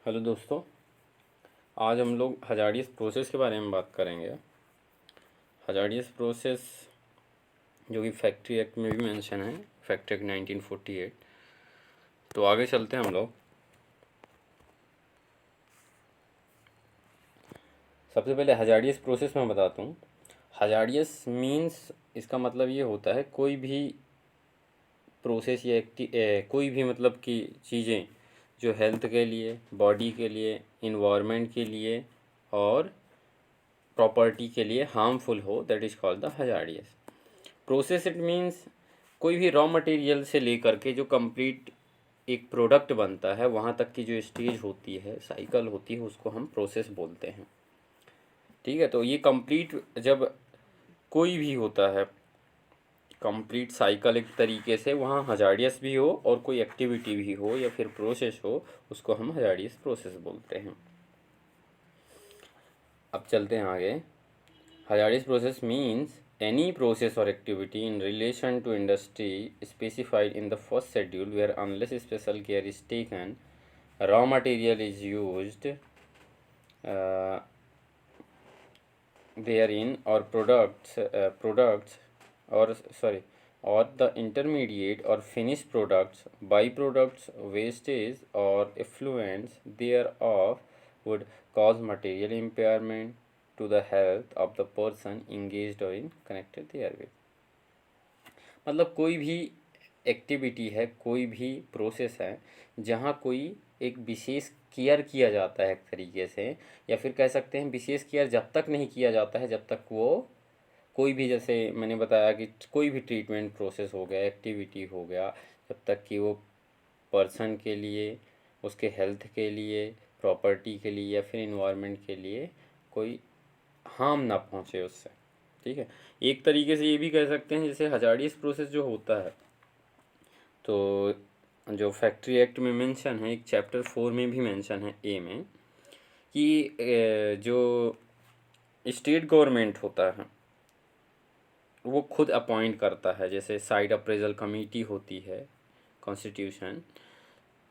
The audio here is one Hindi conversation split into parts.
हेलो दोस्तों। आज हम लोग हजारियस प्रोसेस के बारे में बात करेंगे। हजारियस प्रोसेस जो कि फैक्ट्री एक्ट में भी मेंशन है, फैक्ट्री एक्ट 1948। तो आगे चलते हैं हम लोग। सबसे पहले हजारियस प्रोसेस में बताता हूँ। हजारियस मीन्स इसका मतलब ये होता है कोई भी प्रोसेस या कोई भी मतलब कि चीज़ें जो हेल्थ के लिए, बॉडी के लिए, इन्वायरमेंट के लिए और प्रॉपर्टी के लिए हार्मफुल हो, that is called the hazardous process. It means कोई भी रॉ मटेरियल से लेकर के जो कंप्लीट एक प्रोडक्ट बनता है वहाँ तक की जो स्टेज होती है, साइकिल होती है, उसको हम प्रोसेस बोलते हैं। ठीक है, तो ये कंप्लीट जब कोई भी होता है कंप्लीट साइकिल एक तरीके से, वहाँ हजारियस भी हो और कोई एक्टिविटी भी हो या फिर प्रोसेस हो, उसको हम हजारियस प्रोसेस बोलते हैं। अब चलते हैं आगे। Hazardous process means any process or activity in relation to industry specified in the first schedule where unless special care is taken, raw material is used therein or or the intermediate or finished products, byproducts, wastage or effluents thereof would cause material impairment to the health of the person engaged or in connected therewith। मतलब कोई भी एक्टिविटी है, कोई भी प्रोसेस है जहाँ कोई एक विशेष केयर किया जाता है एक तरीके से, या फिर कह सकते हैं विशेष केयर जब तक नहीं किया जाता है जब तक वो कोई भी, जैसे मैंने बताया कि कोई भी ट्रीटमेंट प्रोसेस हो गया, एक्टिविटी हो गया, जब तक कि वो पर्सन के लिए, उसके हेल्थ के लिए, प्रॉपर्टी के लिए या फिर इन्वायरमेंट के लिए कोई हार्म ना पहुँचे उससे। ठीक है, एक तरीके से ये भी कह सकते हैं जैसे हजारियस प्रोसेस जो होता है, तो जो फैक्ट्री एक्ट में मेंशन है, एक चैप्टर 4 में भी मेंशन है ए में, कि जो स्टेट गवर्नमेंट होता है वो खुद अपॉइंट करता है, जैसे साइट अप्रेजल कमेटी होती है कॉन्स्टिट्यूशन।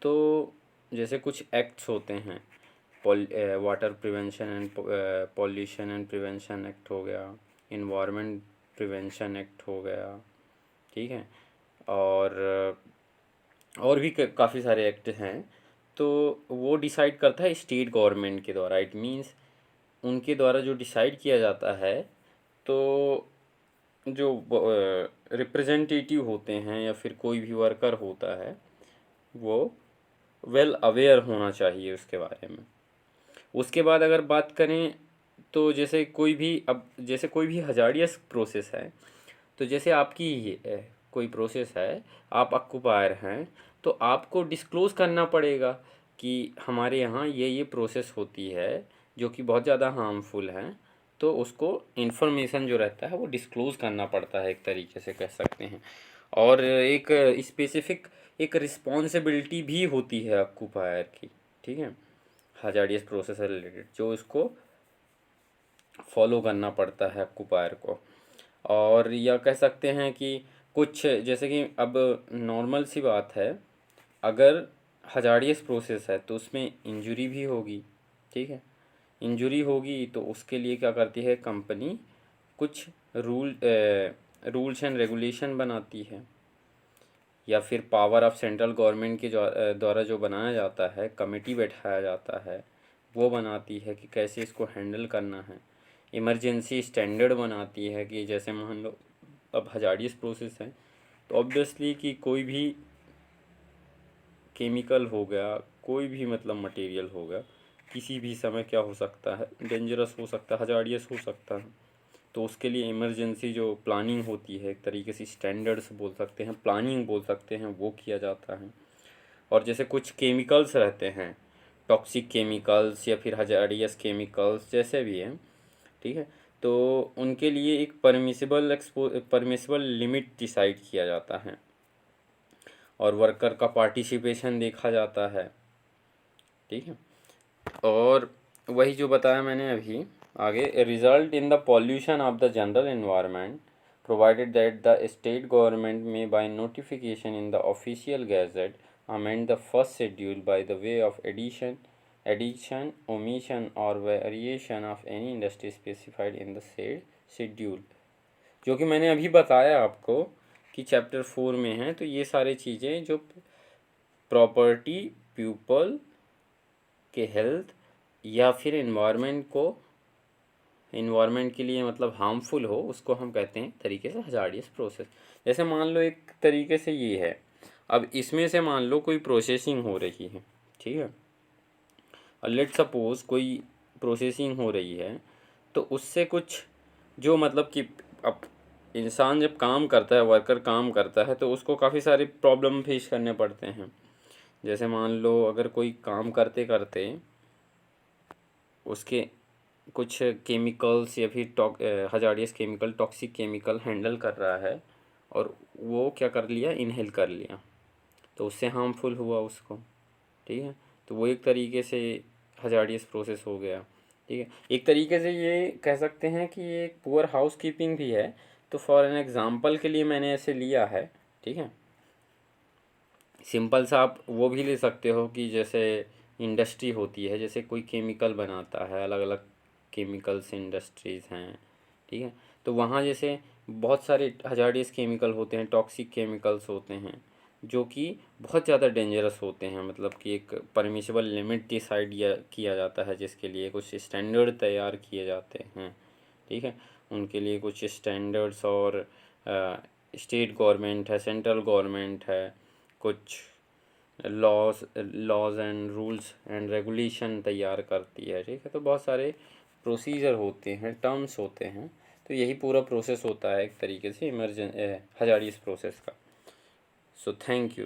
तो जैसे कुछ एक्ट्स होते हैं, water prevention and pollution and prevention act हो गया, इन्वायरमेंट प्रिवेंशन एक्ट हो गया। ठीक है, और भी काफ़ी सारे एक्ट हैं। तो वो डिसाइड करता है स्टेट गवर्नमेंट के द्वारा। इट मीन्स उनके द्वारा जो डिसाइड किया जाता है, तो जो रिप्रेजेंटेटिव होते हैं या फिर कोई भी वर्कर होता है वो वेल अवेयर होना चाहिए उसके बारे में। उसके बाद अगर बात करें तो जैसे कोई भी, अब जैसे कोई भी हजारियस प्रोसेस है, तो जैसे आपकी ये कोई प्रोसेस है, आप ऑक्यूपायर हैं, तो आपको डिस्क्लोज़ करना पड़ेगा कि हमारे यहाँ ये प्रोसेस होती है जो कि बहुत ज़्यादा हार्मफुल है। तो उसको इन्फॉर्मेशन जो रहता है वो डिस्क्लोज़ करना पड़ता है, एक तरीके से कह सकते हैं। और एक स्पेसिफिक एक रिस्पॉन्सिबिलिटी भी होती है ऑक्यूपायर की। ठीक है, हजारियस प्रोसेस से रिलेटेड जो इसको फॉलो करना पड़ता है ऑक्यूपायर को। और या कह सकते हैं कि कुछ, जैसे कि अब नॉर्मल सी बात है, अगर हजारियस प्रोसेस है तो उसमें इंजरी भी होगी। ठीक है, इंजरी होगी तो उसके लिए क्या करती है कंपनी, कुछ रूल्स एंड रेगुलेशन बनाती है, या फिर पावर ऑफ सेंट्रल गवर्नमेंट के द्वारा जो बनाया जाता है, कमेटी बैठाया जाता है, वो बनाती है कि कैसे इसको हैंडल करना है। इमरजेंसी स्टैंडर्ड बनाती है कि जैसे मान लो अब हजारियस प्रोसेस है, तो ऑब्वियसली कि कोई भी केमिकल हो गया, कोई भी मतलब मटेरियल हो गया, किसी भी समय क्या हो सकता है, डेंजरस हो सकता है, हजारियस हो सकता है। तो उसके लिए इमरजेंसी जो प्लानिंग होती है, एक तरीके से स्टैंडर्ड्स बोल सकते हैं, प्लानिंग बोल सकते हैं, वो किया जाता है। और जैसे कुछ केमिकल्स रहते हैं, टॉक्सिक केमिकल्स या फिर हजारियस केमिकल्स जैसे भी हैं, ठीक है, तो उनके लिए एक परमिसिबल लिमिट डिसाइड किया जाता है और वर्कर का पार्टिसिपेशन देखा जाता है। ठीक है, और वही जो बताया मैंने अभी आगे, result in the pollution of the general environment provided that the state government may by notification in the official gazette amend the first schedule by the way of addition addition, omission और variation of any industry specified in the said schedule, जो कि मैंने अभी बताया आपको कि चैप्टर 4 में है। तो ये सारी चीज़ें जो प्रॉपर्टी पीपल के हेल्थ या फिर इन्वायरमेंट के लिए मतलब हार्मफुल हो, उसको हम कहते हैं तरीके से हजार्डियस प्रोसेस। जैसे मान लो एक तरीके से ये है, अब इसमें से मान लो कोई प्रोसेसिंग हो रही है, ठीक है, और लेट सपोज कोई प्रोसेसिंग हो रही है, तो उससे कुछ जो मतलब कि अब इंसान जब काम करता है, वर्कर काम करता है, तो उसको काफ़ी सारे प्रॉब्लम फेस करने पड़ते हैं। जैसे मान लो अगर कोई काम करते करते उसके कुछ केमिकल्स या फिर hazardous chemical, toxic chemical handle कर रहा है और वो क्या कर लिया, इनहेल कर लिया, तो उससे हार्मफुल हुआ उसको, ठीक है। तो वो एक तरीके से हजार्डियस प्रोसेस हो गया, ठीक है। एक तरीके से ये कह सकते हैं कि ये एक पुअर हाउस कीपिंग भी है। तो फॉर एन एग्ज़ाम्पल के लिए मैंने ऐसे लिया है, ठीक है। सिंपल सा आप वो भी ले सकते हो कि जैसे इंडस्ट्री होती है, जैसे कोई केमिकल बनाता है, अलग अलग केमिकल्स इंडस्ट्रीज़ हैं, ठीक है। तो वहाँ जैसे बहुत सारे हजार्डियस केमिकल होते हैं, टॉक्सिक केमिकल्स होते हैं, जो कि बहुत ज़्यादा डेंजरस होते हैं। मतलब कि एक परमिसिबल लिमिट डिसाइड किया जाता है, जिसके लिए कुछ स्टैंडर्ड तैयार किए जाते हैं, ठीक है। उनके लिए कुछ स्टैंडर्ड्स और स्टेट गवर्नमेंट है, सेंट्रल गवर्नमेंट है, कुछ laws and rules and regulation तैयार करती है, ठीक है। तो बहुत सारे प्रोसीजर होते हैं, टर्म्स होते हैं। तो यही पूरा प्रोसेस होता है एक तरीके से हजार्डियस प्रोसेस का। So thank you.